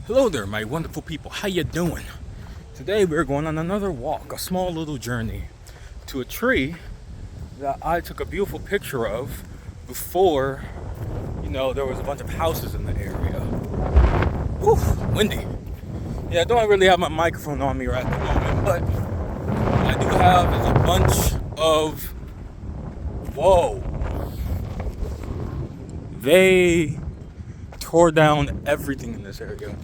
Hello there, my wonderful people. How you doing? Today we're going on another walk, a small little journey to a tree that I took a beautiful picture of before, there was a bunch of houses in the area. Whew, windy. Yeah, I don't really have my microphone on me right at the moment, but I do have is a bunch of, whoa. They tore down everything in this area.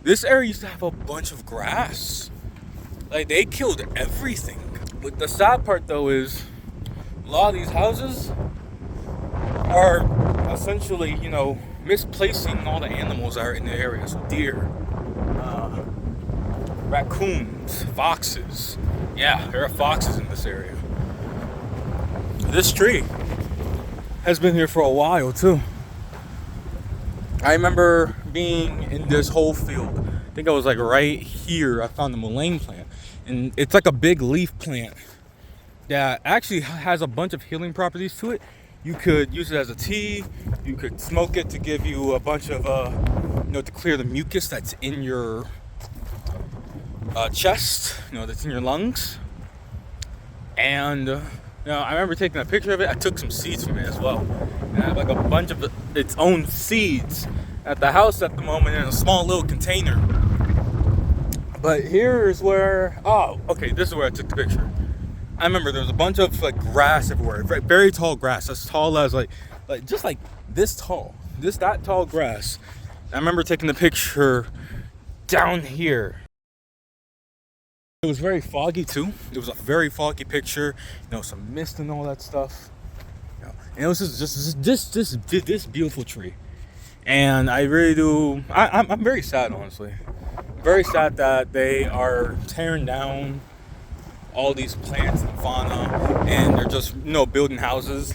This area used to have a bunch of grass. Like, they killed everything. But the sad part though is a lot of these houses are essentially, misplacing all the animals that are in the area. So deer, raccoons, foxes. Yeah, there are foxes in this area. This tree has been here for a while too. I remember being in this whole field. I think I was like right here. I found the mullein plant, and it's like a big leaf plant that actually has a bunch of healing properties to it. You could use it as a tea. You could smoke it to give you a bunch of, to clear the mucus that's in your chest, that's in your lungs. And I remember taking a picture of it. I took some seeds from it as well. And I have like a bunch of its own seeds at the house at the moment in a small little container. But here's where, this is where I took the picture. I remember there was a bunch of like grass everywhere, very, very tall grass, as tall as like just like this tall, that tall grass. I remember taking the picture down here. It was very foggy too. It was a very foggy picture, some mist and all that stuff. And it was just this beautiful tree. And I really do. I'm very sad, honestly. Very sad that they are tearing down all these plants and fauna, and they're just building houses.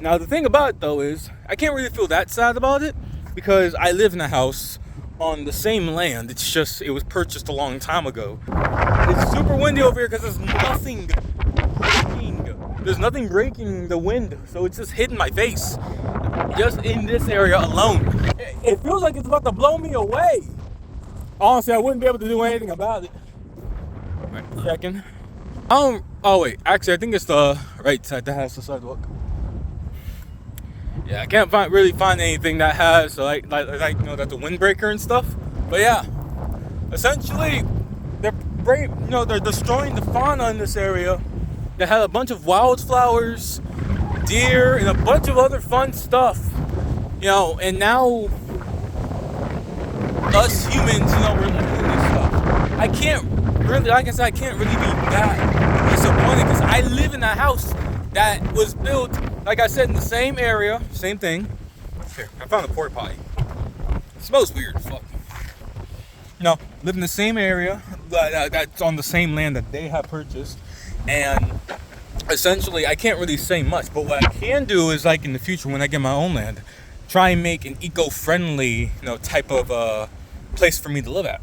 Now the thing about it though is I can't really feel that sad about it because I live in a house on the same land. It's just it was purchased a long time ago. It's super windy over here because there's nothing breaking the wind, so it's just hitting my face just in this area alone. It feels like it's about to blow me away. Honestly, I wouldn't be able to do anything about it. Right, checking. Wait, actually I think it's the right side that has the sidewalk. Yeah, I can't really find anything that has like that's a windbreaker and stuff. But yeah, essentially they're destroying the fauna in this area. They had a bunch of wildflowers, deer, and a bunch of other fun stuff. And now us humans, we're living in this stuff. I can't really, like I said, I can't really be that disappointed because I live in a house that was built, like I said, in the same area, same thing. Here, I found a porta potty. It smells weird, fuck. Live in the same area that's on the same land that they have purchased. And essentially, I can't really say much, but what I can do is, like in the future, when I get my own land, try and make an eco-friendly, type of place for me to live at.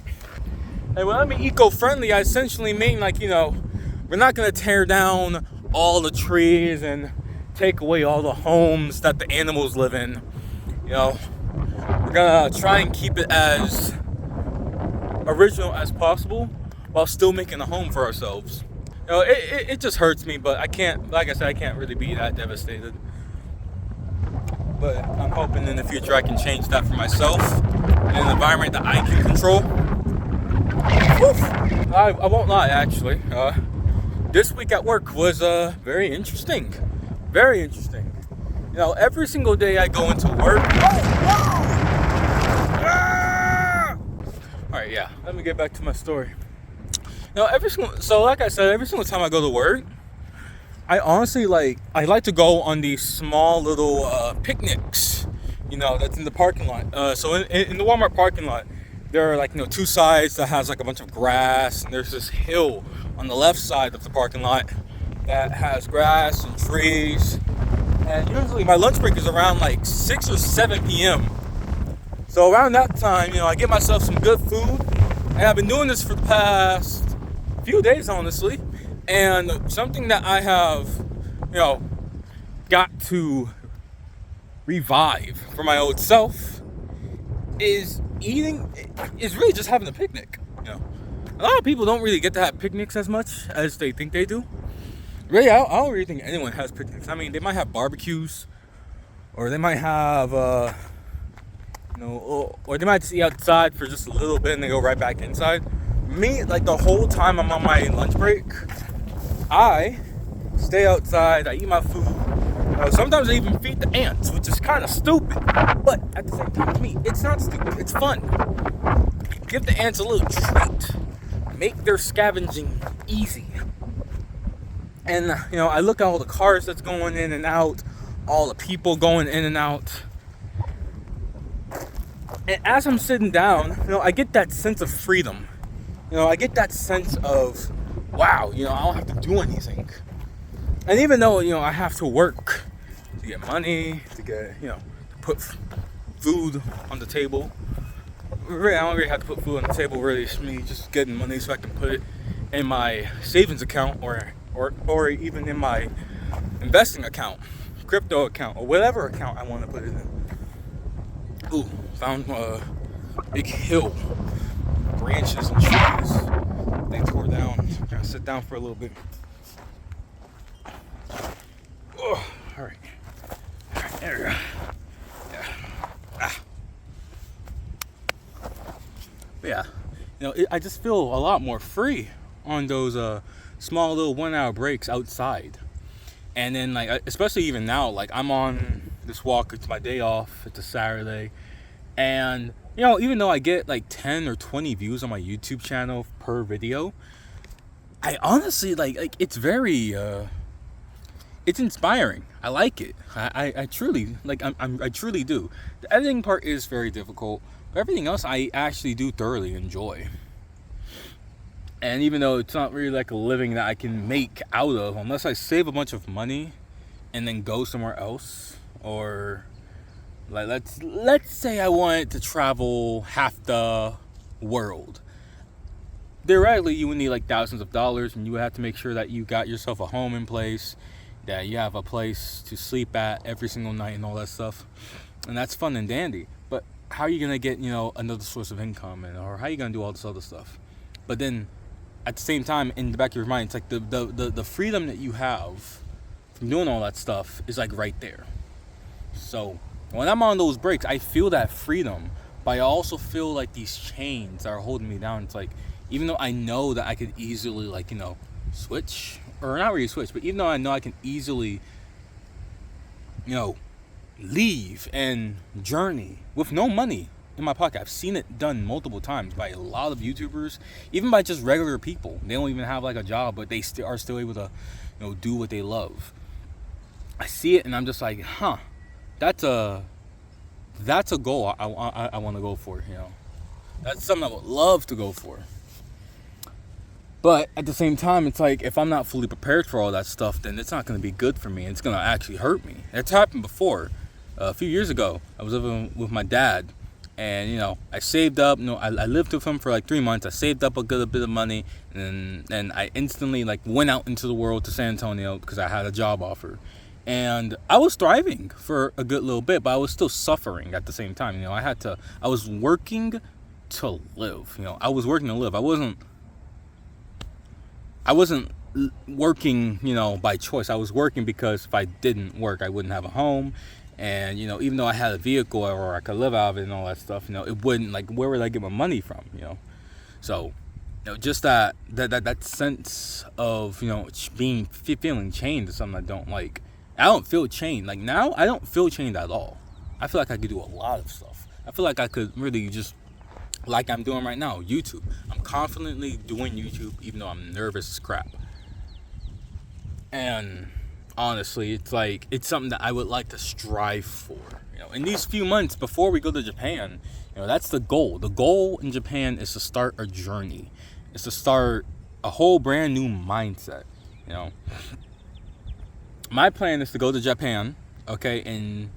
And when I mean eco-friendly, I essentially mean we're not gonna tear down all the trees and take away all the homes that the animals live in. We're gonna try and keep it as original as possible while still making a home for ourselves. It just hurts me, but I can't, like I said, I can't really be that devastated. But I'm hoping in the future I can change that for myself in an environment that I can control. I won't lie, actually. This week at work was very interesting. Very interesting. Every single day I go into work. Alright, yeah. Let me get back to my story. Like I said, every single time I go to work, I honestly I like to go on these small little picnics, that's in the parking lot. So in the Walmart parking lot, there are two sides that has a bunch of grass, and there's this hill on the left side of the parking lot that has grass and trees. And usually my lunch break is around 6 or 7 p.m. So around that time, I get myself some good food, and I've been doing this for the past few days, honestly. And something that I have, got to revive for my old self is eating is really just having a picnic. A lot of people don't really get to have picnics as much as they think they do. Really, I don't really think anyone has picnics. I mean, they might have barbecues, or they might have, or they might just eat outside for just a little bit and they go right back inside. Me, like the whole time I'm on my lunch break, I stay outside, I eat my food. Sometimes I even feed the ants, which is kind of stupid. But at the same time, to me, it's not stupid, it's fun. Give the ants a little treat. Make their scavenging easy. And, I look at all the cars that's going in and out, all the people going in and out. And as I'm sitting down, I get that sense of freedom. I get that sense of, wow, I don't have to do anything. And even though, I have to work to get money, to get, to put food on the table. Really, I don't really have to put food on the table. Really, it's me just getting money so I can put it in my savings account or even in my investing account, crypto account, or whatever account I want to put it in. Ooh, found a big hill, branches and trees. They tore down. Gotta sit down for a little bit. Oh, all right, there we go. Yeah. I just feel a lot more free on those small little 1 hour breaks outside. And then, like, especially even now, like, I'm on this walk. It's my day off. It's a Saturday. And, even though I get like 10 or 20 views on my YouTube channel per video, I honestly, like it's very, it's inspiring. I like it. I truly, I truly do. The editing part is very difficult. Everything else I actually do thoroughly enjoy. And even though it's not really like a living that I can make out of, unless I save a bunch of money and then go somewhere else, or like let's say I wanted to travel half the world. Theoretically, you would need like thousands of dollars, and you would have to make sure that you got yourself a home in place, that you have a place to sleep at every single night and all that stuff. And that's fun and dandy. But how are you gonna get, another source of income, or how are you gonna do all this other stuff? But then, at the same time, in the back of your mind, it's like the freedom that you have from doing all that stuff is like right there. So when I'm on those breaks, I feel that freedom, but I also feel like these chains are holding me down. It's like, even though I know that I could easily, switch, or not really switch, but even though I know I can easily, leave and journey with no money in my pocket. I've seen it done multiple times by a lot of YouTubers, even by just regular people. They don't even have like a job, but they are still able to, do what they love. I see it and I'm just like, that's a goal I want to go for. That's something I would love to go for. But at the same time, it's like, if I'm not fully prepared for all that stuff, then it's not going to be good for me. It's going to actually hurt me. It's happened before. A few years ago, I was living with my dad, and I saved up. I lived with him for like 3 months. I saved up a good bit of money, and then I instantly went out into the world to San Antonio because I had a job offer, and I was thriving for a good little bit, but I was still suffering at the same time. I was working to live. I was working to live. I wasn't working, by choice. I was working because if I didn't work, I wouldn't have a home. And, even though I had a vehicle or I could live out of it and all that stuff, it wouldn't, where would I get my money from, So, just that sense of, feeling chained is something I don't like. I don't feel chained. Now, I don't feel chained at all. I feel like I could do a lot of stuff. I feel like I could really just, like I'm doing right now, YouTube. I'm confidently doing YouTube, even though I'm nervous as crap. And honestly, it's something that I would like to strive for. In these few months before we go to Japan, that's the goal. The goal in Japan is to start a journey. It's to start a whole brand new mindset. My plan is to go to Japan, okay, and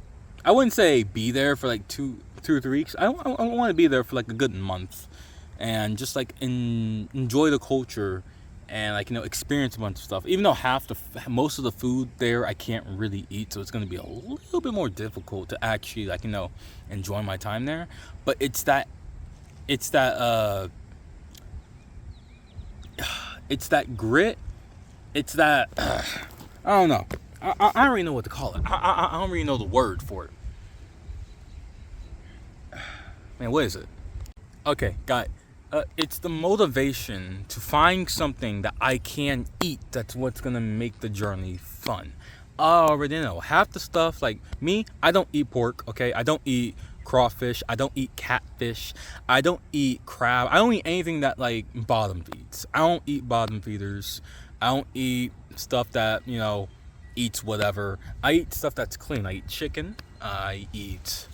I wouldn't say be there for 2 or 3 weeks. I want to be there for a good month, and just enjoy the culture and experience a bunch of stuff. Even though most of the food there I can't really eat, so it's going to be a little bit more difficult to actually enjoy my time there. But it's that it's that it's that grit. It's that I don't know. I don't really know what to call it. I don't really know the word for it. Man, what is it? Okay, got it. It's the motivation to find something that I can eat. That's what's gonna make the journey fun. I already know half the stuff. Like me, I don't eat pork. Okay, I don't eat crawfish. I don't eat catfish. I don't eat crab. I don't eat anything that like bottom feeds. I don't eat bottom feeders. I don't eat stuff that eats whatever. I eat stuff that's clean. I eat chicken. I eat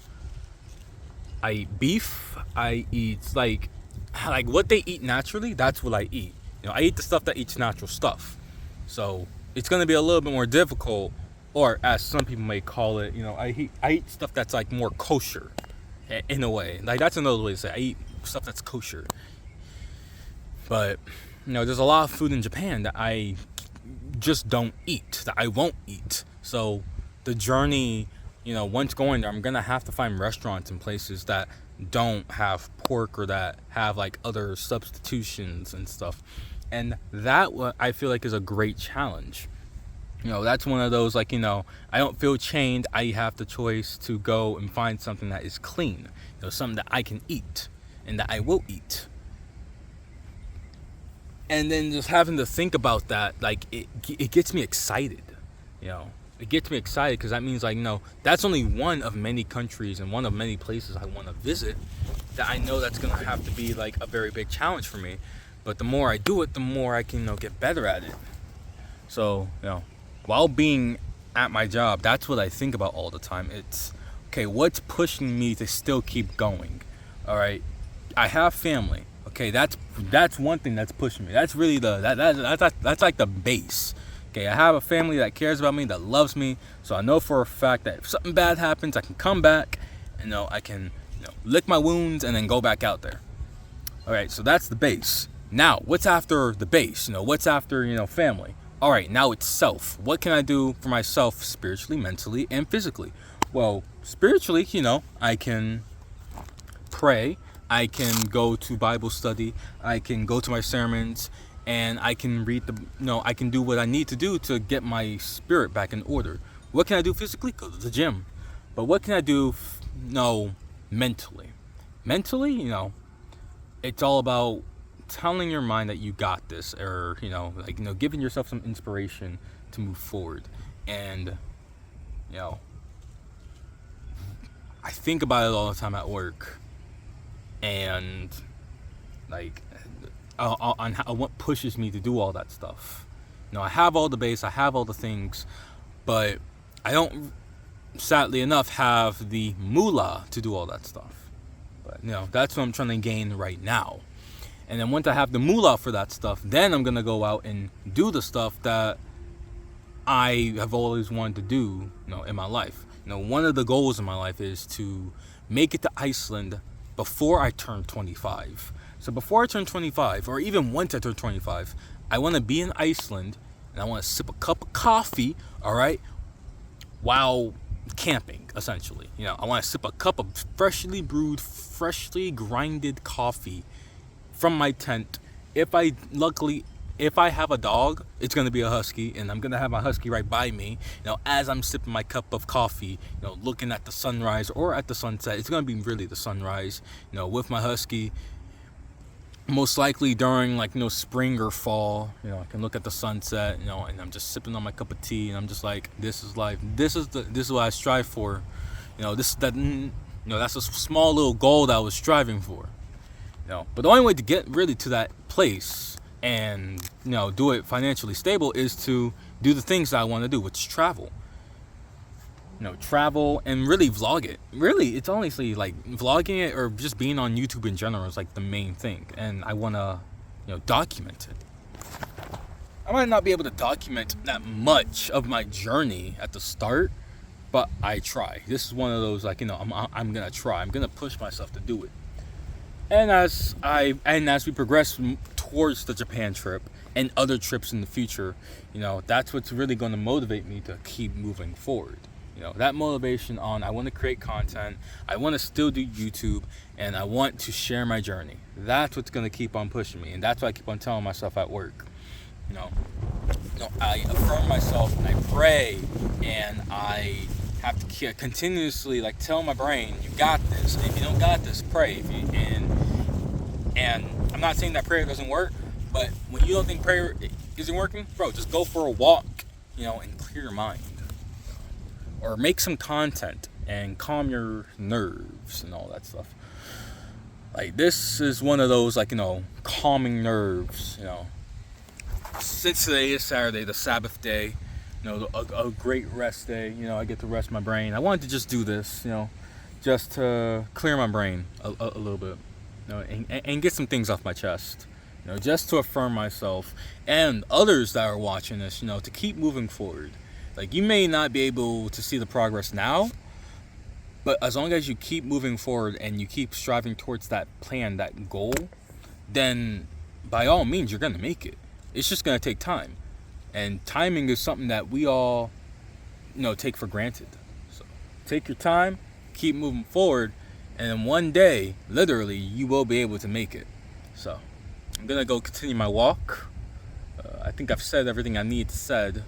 beef. I eat like what they eat naturally. That's what I eat. I eat the stuff that eats natural stuff. So it's gonna be a little bit more difficult, or as some people may call it, I eat stuff that's like more kosher, in a way. Like that's another way to say it. I eat stuff that's kosher. But there's a lot of food in Japan that I just don't eat, that I won't eat. So the journey, once going there, I'm gonna have to find restaurants and places that don't have pork or that have like other substitutions and stuff. And that what I feel like is a great challenge. That's one of those like, I don't feel chained. I have the choice to go and find something that is clean, something that I can eat and that I will eat. And then just having to think about that, like it gets me excited. It gets me excited because that means like, that's only one of many countries and one of many places I want to visit that I know that's going to have to be like a very big challenge for me. But the more I do it, the more I can, get better at it. So, while being at my job, that's what I think about all the time. It's, okay, what's pushing me to still keep going? All right, I have family. Okay, that's one thing that's pushing me. That's really that's like the base. Okay, I have a family that cares about me, that loves me. So I know for a fact that if something bad happens, I can come back and I can lick my wounds and then go back out there. All right, so that's the base. Now, what's after the base? What's after family? All right, now it's self. What can I do for myself spiritually, mentally, and physically? Well, spiritually, I can pray. I can go to Bible study. I can go to my sermons, and I can read I can do what I need to do to get my spirit back in order. What can I do physically? Go to the gym. But what can I do, mentally? Mentally, it's all about telling your mind that you got this, or giving yourself some inspiration to move forward. And I think about it all the time at work. And like on what pushes me to do all that stuff. I have all the base, I have all the things, but I don't, sadly enough, have the moolah to do all that stuff. But that's what I'm trying to gain right now. And then once I have the moolah for that stuff, then I'm gonna go out and do the stuff that I have always wanted to do, in my life. One of the goals in my life is to make it to Iceland before I turn 25. So before I turn 25, or even once I turn 25, I want to be in Iceland and I want to sip a cup of coffee, all right, while camping, essentially. I want to sip a cup of freshly brewed, freshly grinded coffee from my tent. If I have a dog, it's going to be a husky, and I'm going to have my husky right by me, as I'm sipping my cup of coffee, looking at the sunrise or at the sunset. It's going to be really the sunrise, with my husky. Most likely during spring or fall, I can look at the sunset, and I'm just sipping on my cup of tea, and I'm just like, this is life. This is what I strive for. That's a small little goal that I was striving for. But the only way to get really to that place and do it financially stable is to do the things that I want to do, which is travel. Travel and really vlog it. Really, it's honestly like vlogging it or just being on YouTube in general is like the main thing, and I want to document it. I might not be able to document that much of my journey at the start, but I try. This is one of those I'm gonna try. I'm gonna push myself to do it. And as we progress towards the Japan trip and other trips in the future, that's what's really going to motivate me to keep moving forward. You know, that motivation on I want to create content, I want to still do YouTube, and I want to share my journey. That's what's going to keep on pushing me, and that's what I keep on telling myself at work. You know, I affirm myself and I pray, and I have to continuously like tell my brain, you got this. And if you don't got this, pray. And I'm not saying that prayer doesn't work, but when you don't think prayer isn't working, bro, just go for a walk, you know, and clear your mind. Or make some content and calm your nerves and all that stuff. Like, this is one of those, like, you know, calming nerves, you know. Since today is Saturday, the Sabbath day, you know, a great rest day, you know, I get to rest my brain. I wanted to just do this, you know, just to clear my brain a little bit, you know, and get some things off my chest, you know, just to affirm myself and others that are watching this, you know, to keep moving forward. Like, you may not be able to see the progress now, but as long as you keep moving forward and you keep striving towards that plan, that goal, then by all means, you're going to make it. It's just going to take time. And timing is something that we all, you know, take for granted. So take your time, keep moving forward, and then one day, literally, you will be able to make it. So I'm going to go continue my walk. I think I've said everything I need to said.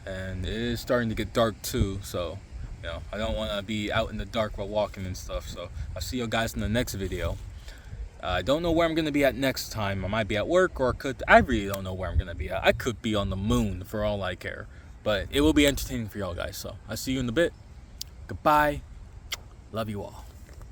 And it is starting to get dark too, so, you know, I don't want to be out in the dark while walking and stuff. So I'll see you guys in the next video. I don't know where I'm going to be at next time. I might be at work, or I really don't know where I'm going to be at. I could be on the moon for all I care. But it will be entertaining for y'all guys. So I'll see you in a bit. Goodbye. Love you all.